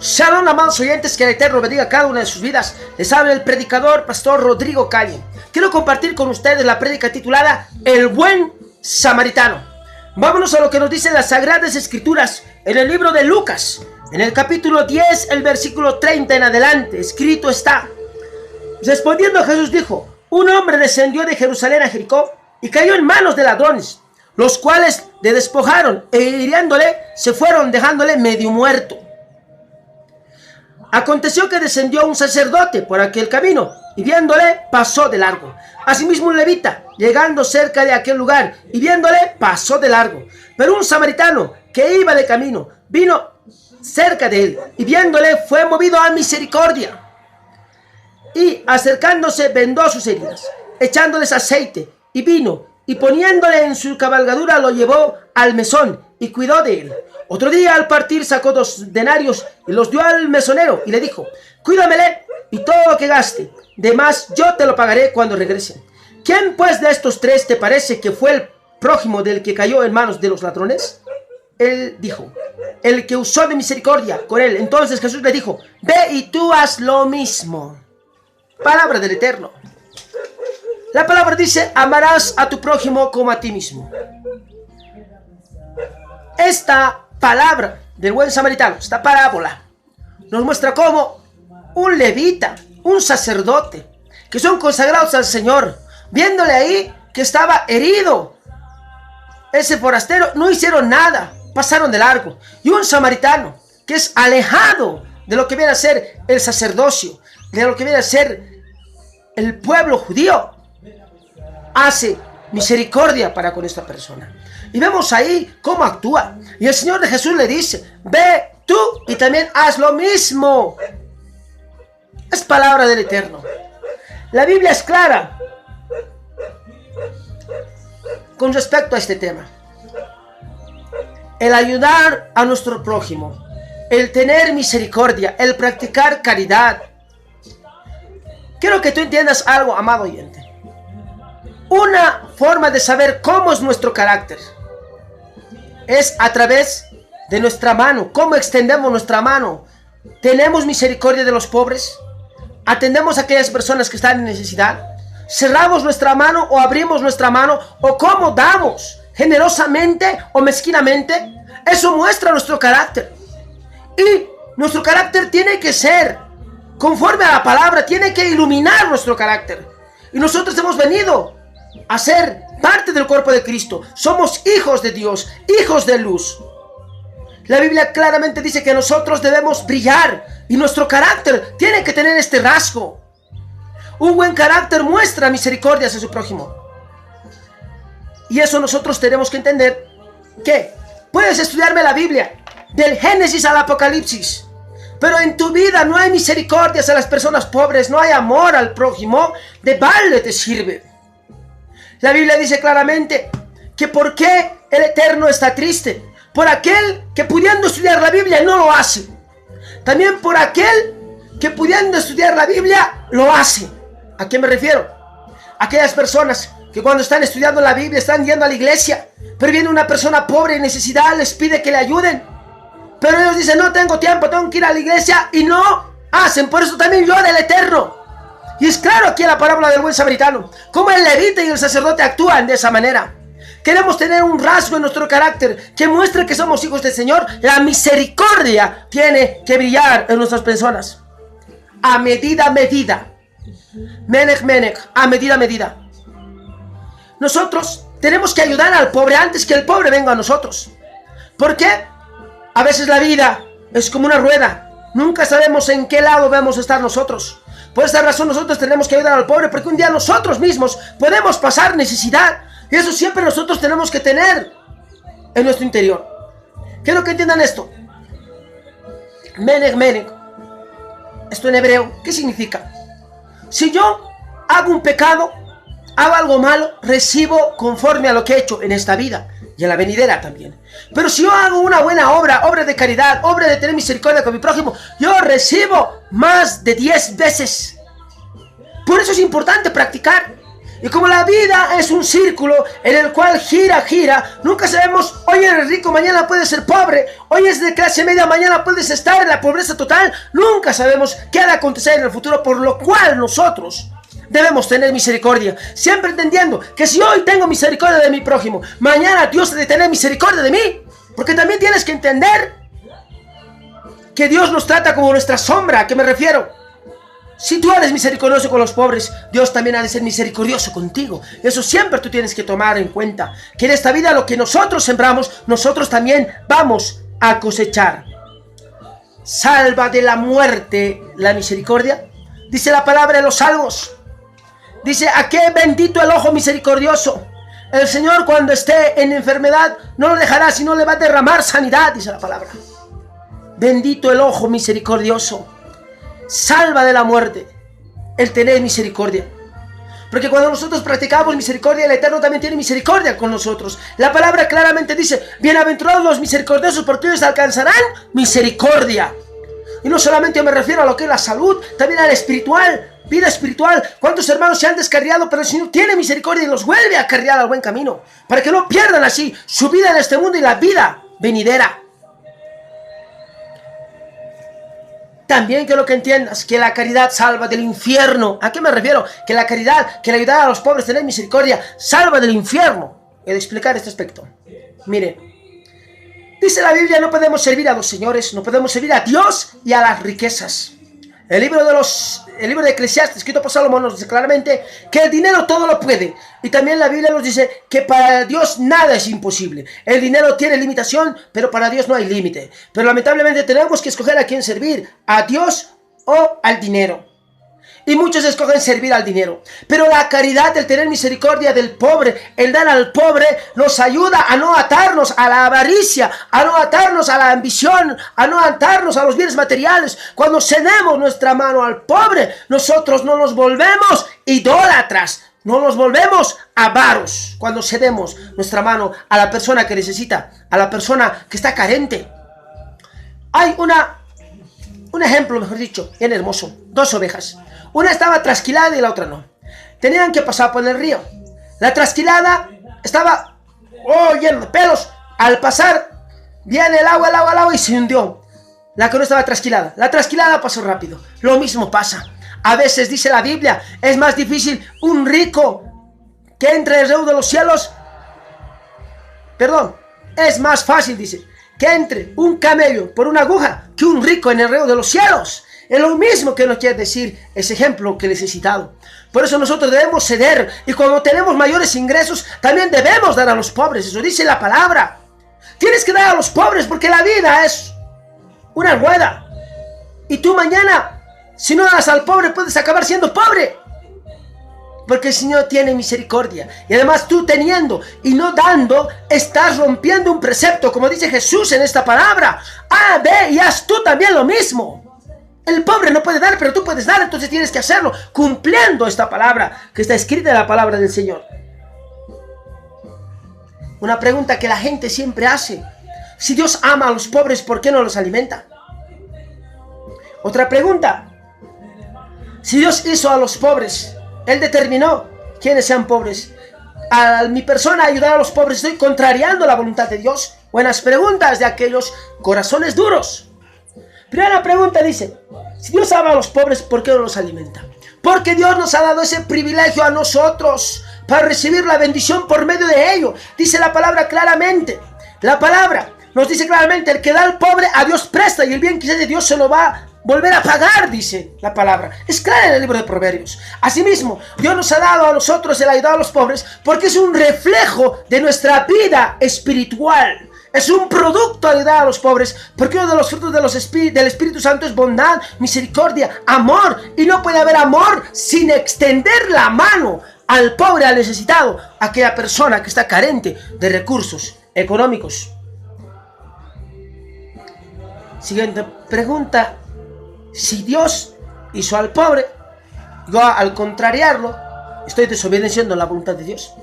Shalom, amados oyentes, que el Eterno bendiga cada una de sus vidas. Les habla el predicador, Pastor Rodrigo Calle. Quiero compartir con ustedes la prédica titulada El Buen Samaritano. Vámonos a lo que nos dicen las Sagradas Escrituras en el libro de Lucas, en el capítulo 10, el versículo 30 en adelante. Escrito está: respondiendo Jesús dijo: un hombre descendió de Jerusalén a Jericó y cayó en manos de ladrones, los cuales le despojaron e hiriéndole se fueron, dejándole medio muerto. Aconteció que descendió un sacerdote por aquel camino y viéndole pasó de largo. Asimismo un levita, llegando cerca de aquel lugar y viéndole pasó de largo. Pero un samaritano que iba de camino vino cerca de él y viéndole fue movido a misericordia. Y acercándose vendó sus heridas, echándoles aceite y vino, y poniéndole en su cabalgadura lo llevó al mesón y cuidó de él. Otro día al partir sacó 2 denarios y los dio al mesonero y le dijo: cuídamele y todo lo que gaste, de más yo te lo pagaré cuando regrese. ¿Quién pues de estos 3 te parece que fue el prójimo del que cayó en manos de los ladrones? Él dijo: el que usó de misericordia con él. Entonces Jesús le dijo: ve y tú haz lo mismo. Palabra del Eterno. La palabra dice: amarás a tu prójimo como a ti mismo. Esta palabra del buen samaritano, esta parábola, nos muestra cómo un levita, un sacerdote, que son consagrados al Señor, viéndole ahí que estaba herido, ese forastero, no hicieron nada, pasaron de largo. Y un samaritano, que es alejado de lo que viene a ser el sacerdocio, de lo que viene a ser el pueblo judío, hace misericordia para con esta persona. Y vemos ahí cómo actúa. Y el Señor de Jesús le dice: ve tú y también haz lo mismo. Es palabra del Eterno. La Biblia es clara con respecto a este tema. El ayudar a nuestro prójimo, el tener misericordia, el practicar caridad. Quiero que tú entiendas algo, amado oyente. Una forma de saber cómo es nuestro carácter es a través de nuestra mano. ¿Cómo extendemos nuestra mano? ¿Tenemos misericordia de los pobres? ¿Atendemos a aquellas personas que están en necesidad? ¿Cerramos nuestra mano o abrimos nuestra mano? ¿O cómo damos? ¿Generosamente o mezquinamente? Eso muestra nuestro carácter. Y nuestro carácter tiene que ser conforme a la palabra, tiene que iluminar nuestro carácter. Y nosotros hemos venido a ser parte del cuerpo de Cristo. Somos hijos de Dios, hijos de luz. La Biblia claramente dice que nosotros debemos brillar y nuestro carácter tiene que tener este rasgo. Un buen carácter muestra misericordia hacia su prójimo. Y eso nosotros tenemos que entender, que puedes estudiarme la Biblia del Génesis al Apocalipsis, pero en tu vida no hay misericordia hacia las personas pobres, no hay amor al prójimo, de balde te sirve. La Biblia dice claramente que por qué el Eterno está triste, por aquel que pudiendo estudiar la Biblia no lo hace. También por aquel que pudiendo estudiar la Biblia lo hace. ¿A qué me refiero? Aquellas personas que cuando están estudiando la Biblia están yendo a la iglesia, pero viene una persona pobre en necesidad, les pide que le ayuden, pero ellos dicen: no tengo tiempo, tengo que ir a la iglesia, y no hacen. Por eso también llora el Eterno. Y es claro aquí en la parábola del buen samaritano cómo el levita y el sacerdote actúan de esa manera. Queremos tener un rasgo en nuestro carácter que muestre que somos hijos del Señor. La misericordia tiene que brillar en nuestras personas. A medida, Menech, a medida. Nosotros tenemos que ayudar al pobre antes que el pobre venga a nosotros. ¿Por qué? A veces la vida es como una rueda. Nunca sabemos en qué lado vamos a estar nosotros. Por esta razón nosotros tenemos que ayudar al pobre, porque un día nosotros mismos podemos pasar necesidad. Y eso siempre nosotros tenemos que tener en nuestro interior. Quiero que entiendan esto. Menech. Esto en hebreo, ¿qué significa? Si yo hago un pecado, hago algo malo, recibo conforme a lo que he hecho en esta vida y en la venidera también. Pero si yo hago una buena obra de caridad, obra de tener misericordia con mi prójimo, yo recibo más de 10 veces. Por eso es importante practicar. Y como la vida es un círculo en el cual gira, nunca sabemos, hoy eres rico, mañana puedes ser pobre, hoy es de clase media, mañana puedes estar en la pobreza total, nunca sabemos qué ha de acontecer en el futuro, por lo cual nosotros debemos tener misericordia, siempre entendiendo que si hoy tengo misericordia de mi prójimo, mañana Dios debe tener misericordia de mí, porque también tienes que entender que Dios nos trata como nuestra sombra. ¿A qué me refiero? Si tú eres misericordioso con los pobres, Dios también ha de ser misericordioso contigo. Eso siempre tú tienes que tomar en cuenta, que en esta vida lo que nosotros sembramos, nosotros también vamos a cosechar. Salva de la muerte la misericordia. Dice la palabra en los Salmos. Dice, ¿a qué bendito el ojo misericordioso? El Señor cuando esté en enfermedad no lo dejará, sino le va a derramar sanidad, dice la palabra. Bendito el ojo misericordioso. Salva de la muerte el tener misericordia, porque cuando nosotros practicamos misericordia, el Eterno también tiene misericordia con nosotros. La palabra claramente dice, bienaventurados los misericordiosos, porque ellos alcanzarán misericordia. Y no solamente me refiero a lo que es la salud, también a la espiritual, vida espiritual. ¿Cuántos hermanos se han descarriado? Pero el Señor tiene misericordia y los vuelve a carriar al buen camino, para que no pierdan así su vida en este mundo y la vida venidera. También quiero que entiendas que la caridad salva del infierno. ¿A qué me refiero? Que la caridad, que la ayuda a los pobres, tener misericordia, salva del infierno. He de explicar este aspecto. Miren, dice la Biblia, no podemos servir a los señores, no podemos servir a Dios y a las riquezas. El libro de Eclesiastes, escrito por Salomón, nos dice claramente que el dinero todo lo puede. Y también la Biblia nos dice que para Dios nada es imposible. El dinero tiene limitación, pero para Dios no hay límite. Pero lamentablemente tenemos que escoger a quién servir, a Dios o al dinero. Y muchos escogen servir al dinero. Pero la caridad, el tener misericordia del pobre, el dar al pobre, nos ayuda a no atarnos a la avaricia, a no atarnos a la ambición, a no atarnos a los bienes materiales. Cuando cedemos nuestra mano al pobre, nosotros no nos volvemos idólatras, no nos volvemos avaros. Cuando cedemos nuestra mano a la persona que necesita, a la persona que está carente. Hay un ejemplo, mejor dicho, bien hermoso. Dos ovejas. Una estaba trasquilada y la otra no. Tenían que pasar por el río. La trasquilada estaba llena de pelos. Al pasar, viene el agua y se hundió. La que no estaba trasquilada. La trasquilada pasó rápido. Lo mismo pasa. A veces dice la Biblia, es más difícil un rico que entre en el reino de los cielos. Perdón, es más fácil, dice, que entre un camello por una aguja que un rico en el reino de los cielos. Es lo mismo que nos quiere decir ese ejemplo que les he citado. Por eso nosotros debemos ceder. Y cuando tenemos mayores ingresos, también debemos dar a los pobres. Eso dice la palabra. Tienes que dar a los pobres porque la vida es una rueda. Y tú mañana, si no das al pobre, puedes acabar siendo pobre. Porque el Señor tiene misericordia. Y además tú teniendo y no dando, estás rompiendo un precepto, como dice Jesús en esta palabra. Ve y haz tú también lo mismo. El pobre no puede dar, pero tú puedes dar, entonces tienes que hacerlo, cumpliendo esta palabra, que está escrita en la palabra del Señor. Una pregunta que la gente siempre hace. Si Dios ama a los pobres, ¿por qué no los alimenta? Otra pregunta. Si Dios hizo a los pobres, Él determinó quiénes sean pobres. A mi persona ayudar a los pobres, ¿estoy contrariando la voluntad de Dios? Buenas preguntas de aquellos corazones duros. Primera pregunta dice, si Dios ama a los pobres, ¿por qué no los alimenta? Porque Dios nos ha dado ese privilegio a nosotros para recibir la bendición por medio de ello. Dice la palabra claramente. La palabra nos dice claramente, el que da al pobre a Dios presta y el bien que es de Dios se lo va a volver a pagar, dice la palabra. Es clara en el libro de Proverbios. Asimismo, Dios nos ha dado a nosotros el ayudar a los pobres porque es un reflejo de nuestra vida espiritual. Es un producto ayudar a los pobres, porque uno de los frutos del Espíritu Santo es bondad, misericordia, amor. Y no puede haber amor sin extender la mano al pobre, al necesitado, a aquella persona que está carente de recursos económicos. Siguiente pregunta. Si Dios hizo al pobre, yo al contrariarlo, estoy desobedeciendo la voluntad de Dios.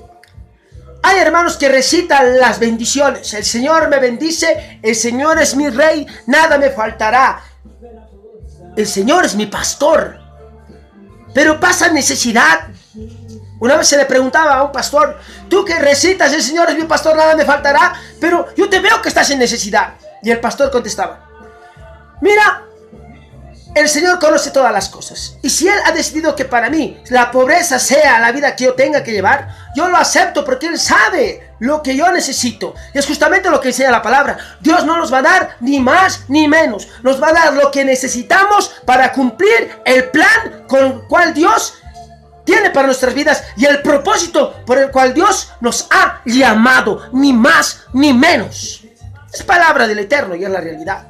Hay hermanos que recitan las bendiciones. El Señor me bendice, el Señor es mi rey, nada me faltará. El Señor es mi pastor. Pero pasa necesidad. Una vez se le preguntaba a un pastor: tú que recitas, el Señor es mi pastor, nada me faltará, pero yo te veo que estás en necesidad. Y el pastor contestaba: mira, el Señor conoce todas las cosas, y si Él ha decidido que para mí la pobreza sea la vida que yo tenga que llevar, yo lo acepto porque Él sabe lo que yo necesito. Y es justamente lo que enseña la palabra. Dios no nos va a dar ni más ni menos, nos va a dar lo que necesitamos para cumplir el plan con el cual Dios tiene para nuestras vidas y el propósito por el cual Dios nos ha llamado, ni más ni menos. Es palabra del Eterno y es la realidad.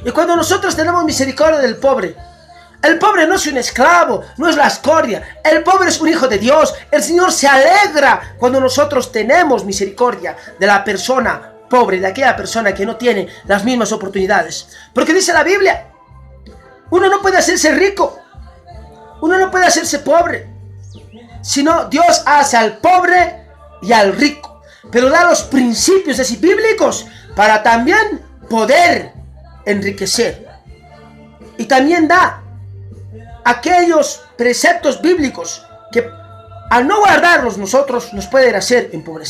Y cuando nosotros tenemos misericordia del pobre, el pobre no es un esclavo, no es la escoria, el pobre es un hijo de Dios. El Señor se alegra cuando nosotros tenemos misericordia de la persona pobre, de aquella persona que no tiene las mismas oportunidades. Porque dice la Biblia, uno no puede hacerse rico, uno no puede hacerse pobre, sino Dios hace al pobre y al rico, pero da los principios así bíblicos para también poder enriquecer, y también da aquellos preceptos bíblicos que al no guardarlos nosotros nos pueden hacer empobrecer.